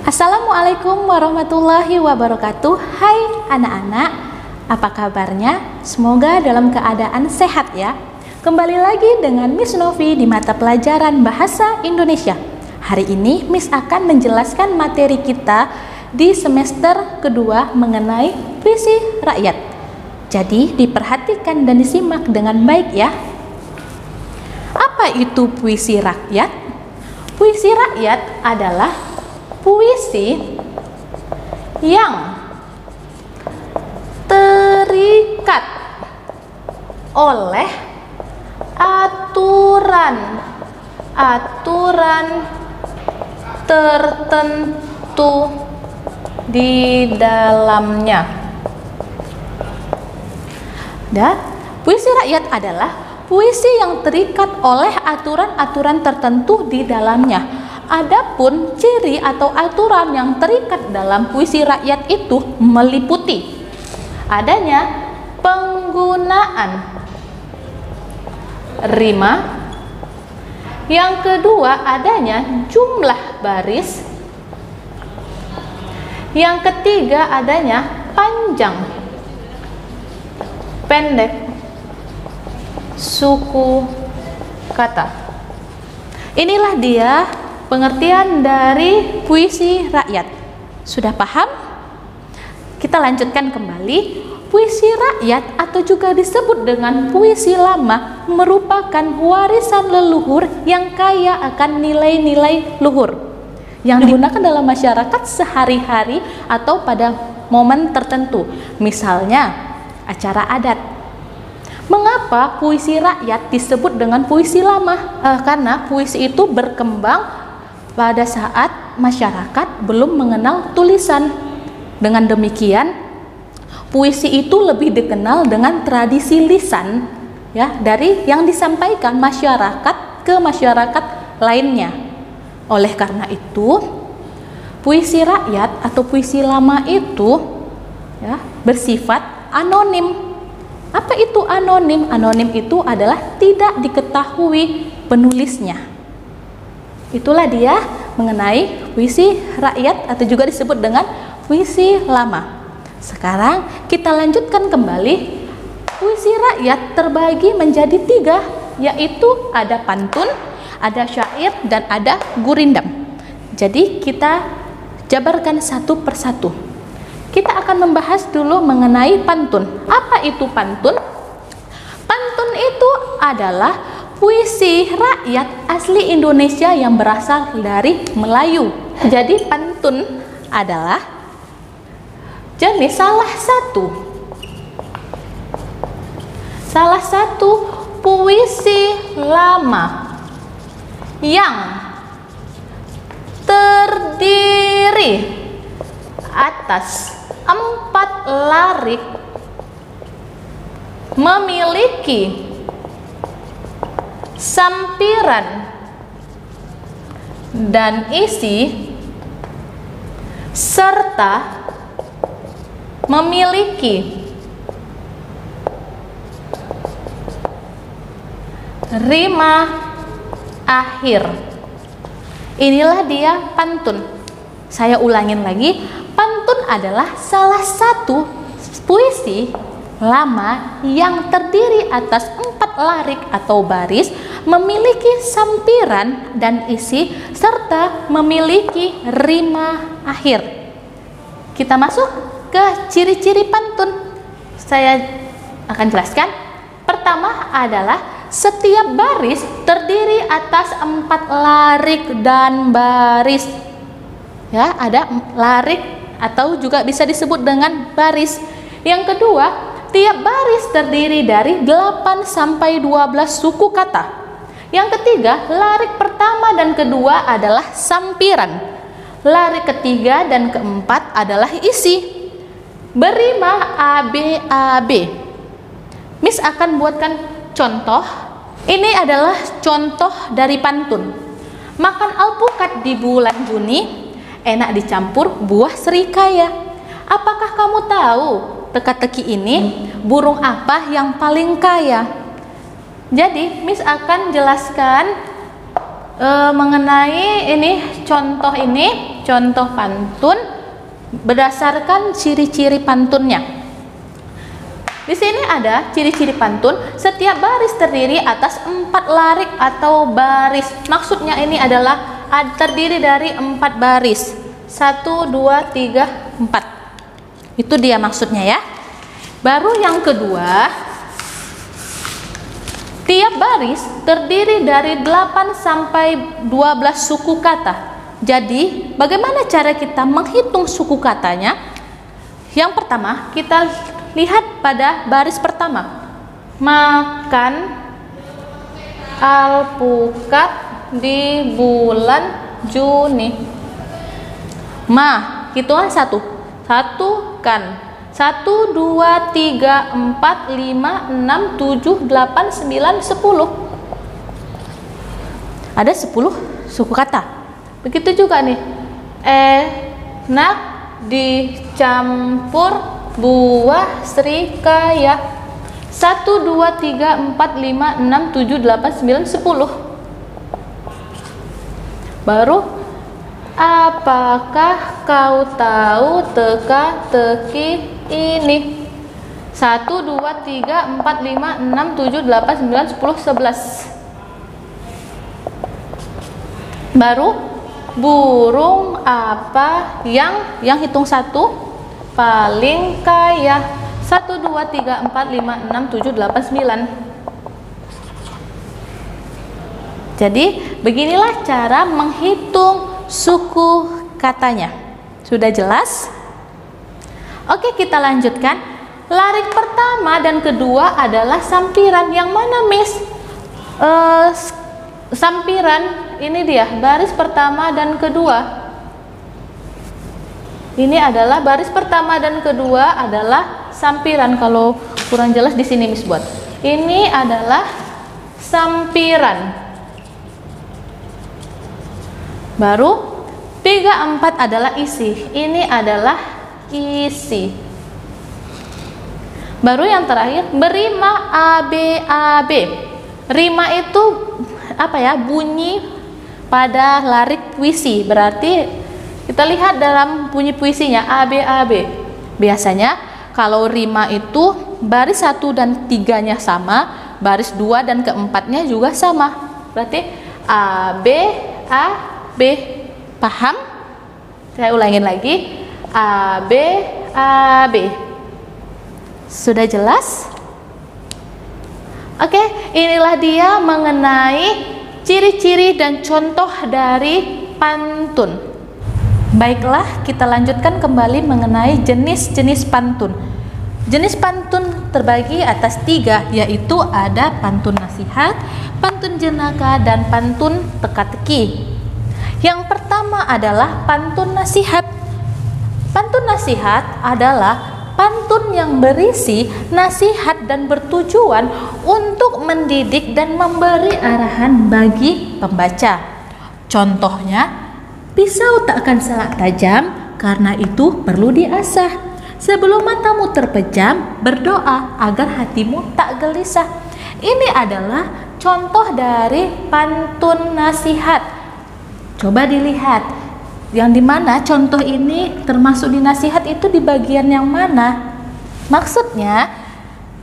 Assalamualaikum warahmatullahi wabarakatuh. Hai anak-anak, apa kabarnya? Semoga dalam keadaan sehat ya. Kembali lagi dengan Miss Novi di mata pelajaran Bahasa Indonesia. Hari ini Miss akan menjelaskan materi kita di semester kedua mengenai puisi rakyat. Jadi diperhatikan dan disimak dengan baik ya. Apa itu puisi rakyat? Puisi rakyat adalah puisi yang terikat oleh aturan tertentu di dalamnya. Dan puisi rakyat adalah puisi yang terikat oleh aturan-aturan tertentu di dalamnya. Adapun ciri atau aturan yang terikat dalam puisi rakyat itu meliputi adanya penggunaan rima, yang kedua adanya jumlah baris, yang ketiga adanya panjang, pendek, suku kata. Inilah dia pengertian dari puisi rakyat. Sudah paham? Kita lanjutkan kembali. Puisi rakyat atau juga disebut dengan puisi lama merupakan warisan leluhur yang kaya akan nilai-nilai luhur yang digunakan dalam masyarakat sehari-hari atau pada momen tertentu. Misalnya acara adat. Mengapa puisi rakyat disebut dengan puisi lama? Karena puisi itu berkembang pada saat masyarakat belum mengenal tulisan. Dengan demikian, puisi itu lebih dikenal dengan tradisi lisan ya, dari yang disampaikan masyarakat ke masyarakat lainnya. Oleh karena itu, puisi rakyat atau puisi lama itu ya, bersifat anonim. Apa itu anonim? Anonim itu adalah tidak diketahui penulisnya. Itulah dia mengenai puisi rakyat atau juga disebut dengan puisi lama. Sekarang kita lanjutkan kembali. Puisi rakyat terbagi menjadi 3, yaitu ada pantun, ada syair, dan ada gurindam. Jadi kita jabarkan satu persatu. Kita akan membahas dulu mengenai pantun. Apa itu pantun? Pantun itu adalah puisi rakyat asli Indonesia yang berasal dari Melayu. Jadi pantun adalah jenis salah satu puisi lama yang terdiri atas 4 larik, memiliki sampiran dan isi, serta memiliki rima akhir. Inilah dia pantun. Saya ulangin lagi, pantun adalah salah satu puisi lama yang terdiri atas 4 larik atau baris, memiliki sampiran dan isi, serta memiliki rima akhir. Kita masuk ke ciri-ciri pantun. Saya akan jelaskan. Pertama adalah setiap baris terdiri atas 4 larik dan baris. Ya, ada larik atau juga bisa disebut dengan baris. Yang kedua, tiap baris terdiri dari 8 sampai 12 suku kata. Yang ketiga, larik pertama dan kedua adalah sampiran. Larik ketiga dan keempat adalah isi. Berima ABAB. Miss akan buatkan contoh. Ini adalah contoh dari pantun. Makan alpukat di bulan Juni enak dicampur buah serikaya. Apakah kamu tahu teka-teki ini burung apa yang paling kaya? Jadi Miss akan jelaskan mengenai ini contoh ini. contoh pantun berdasarkan ciri-ciri pantunnya. Di sini ada ciri-ciri pantun. Setiap baris terdiri atas 4 larik atau baris. Maksudnya ini adalah terdiri dari 4 baris. 1, 2, 3, 4. Itu dia maksudnya ya. Baru yang kedua, tiap baris terdiri dari 8 sampai 12 suku kata. Jadi, bagaimana cara kita menghitung suku katanya? Yang pertama, kita lihat pada baris pertama. Makan alpukat di bulan Juni. Hitungan 1. 1 kan. 1, 2, 3, 4, 5, 6, 7, 8, 9, 10. Ada 10 suku kata. Begitu juga nih. Enak dicampur buah srikaya. 1, 2, 3, 4, 5, 6, 7, 8, 9, 10. Baru, apakah kau tahu teka-teki ini? 1, 2, 3, 4, 5, 6, 7, 8, 9, 10, 11. Baru, burung apa yang hitung 1 paling kaya? 1, 2, 3, 4, 5, 6, 7, 8, 9. Jadi, beginilah cara menghitung suku katanya. Sudah jelas? Oke, kita lanjutkan. Larik pertama dan kedua adalah sampiran. Yang mana, Miss? Sampiran, ini dia, baris pertama dan kedua. Ini adalah baris pertama dan kedua adalah sampiran. Kalau kurang jelas di sini Miss buat. Ini adalah sampiran. Baru 3, 4 adalah isi. Ini adalah isi. Baru yang terakhir, berima ABAB. Rima itu apa ya? Bunyi pada larik puisi. Berarti kita lihat dalam bunyi puisinya ABAB. Biasanya kalau rima itu baris 1 dan 3-nya sama, baris 2 dan keempatnya juga sama. Berarti AB A B. Paham? Saya ulangin lagi. A B A B. Sudah jelas? Oke, inilah dia mengenai ciri-ciri dan contoh dari pantun. Baiklah, kita lanjutkan kembali mengenai jenis-jenis pantun. Jenis pantun terbagi atas 3, yaitu ada pantun nasihat, pantun jenaka, dan pantun teka-teki. Yang pertama adalah pantun nasihat. Pantun nasihat adalah pantun yang berisi nasihat dan bertujuan untuk mendidik dan memberi arahan bagi pembaca. Contohnya, pisau tak akan salah tajam, karena itu perlu diasah. Sebelum matamu terpejam, berdoa agar hatimu tak gelisah. Ini adalah contoh dari pantun nasihat. Coba dilihat, yang dimana contoh ini termasuk di nasihat itu di bagian yang mana? Maksudnya,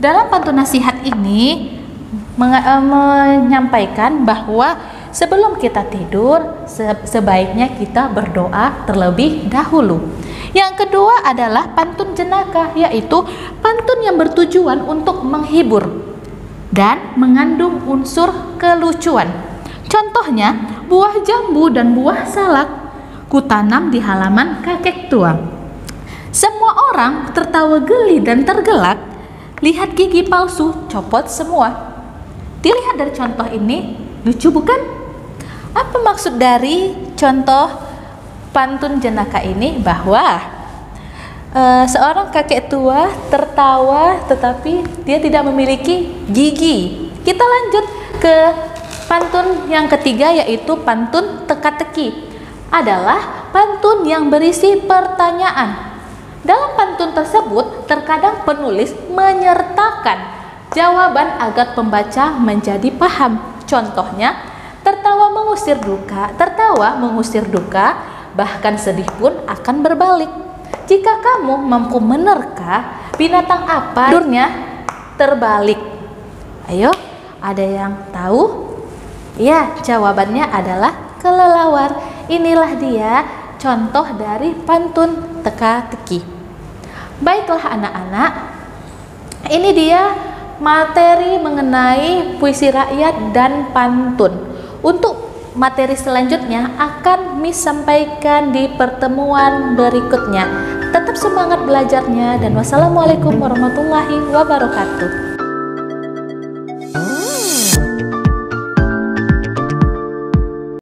dalam pantun nasihat ini menyampaikan bahwa sebelum kita tidur, sebaiknya kita berdoa terlebih dahulu. Yang kedua adalah pantun jenaka, yaitu pantun yang bertujuan untuk menghibur dan mengandung unsur kelucuan. Contohnya, buah jambu dan buah salak kutanam di halaman kakek tua. Semua orang tertawa geli dan tergelak. Lihat gigi palsu, copot semua. Dilihat dari contoh ini, lucu bukan? Apa maksud dari contoh pantun jenaka ini? Bahwa seorang kakek tua tertawa tetapi dia tidak memiliki gigi. Kita lanjut ke pantun yang ketiga, yaitu pantun teka-teki. Adalah pantun yang berisi pertanyaan. Dalam pantun tersebut, terkadang penulis menyertakan jawaban agar pembaca menjadi paham. Contohnya, tertawa mengusir duka, bahkan sedih pun akan berbalik. Jika kamu mampu menerka, binatang apa tidurnya terbalik? Ayo, ada yang tahu? Ya, jawabannya adalah kelelawar. Inilah dia contoh dari pantun teka-teki. Baiklah anak-anak, ini dia materi mengenai puisi rakyat dan pantun. Untuk materi selanjutnya akan Miss sampaikan di pertemuan berikutnya. Tetap semangat belajarnya dan wassalamualaikum warahmatullahi wabarakatuh.